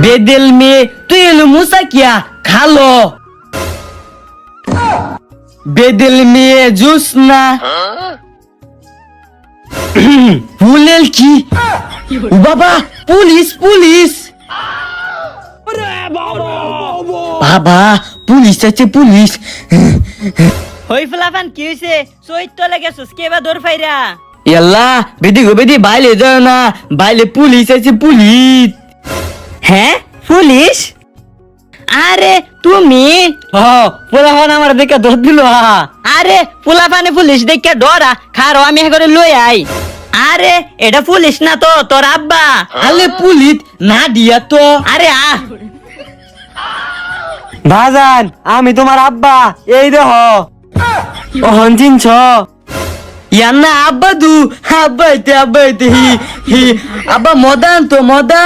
বেদেল মেয়ে তুই এলো মুসা কিয়া খালো বেদেল মেয়ে জুস না ফুলেল কি ও বাবা পুলিশ পুলিশ বাবা পুলিশ আছে পুলিশ হই ফুলাফান কি হইছে চৈত্য লাগেছস কেবা দৌড় ফাইরা ইয়াল্লা বেদি গো বেদি বাইলে যাও না বাইলে পুলিশ আছে পুলিশ হ্যাঁ পুলিশ আরে তুমি পোলাফান আমার দেখে ধর দিল আরে ফুলাফানে পুলিশ দেখে ডরা খারো আমি করে লই আই আরে এটা পুলিশ না তো তোর আব্বা আলে পুলিশ না দিয়া তো আরে বাজান আমি তোমার আব্বা এই দেহ ওহন চিনছ ইয়ান্না আব্বা দু আব্বা আইতে হি আব্বা মদা আনতো মদা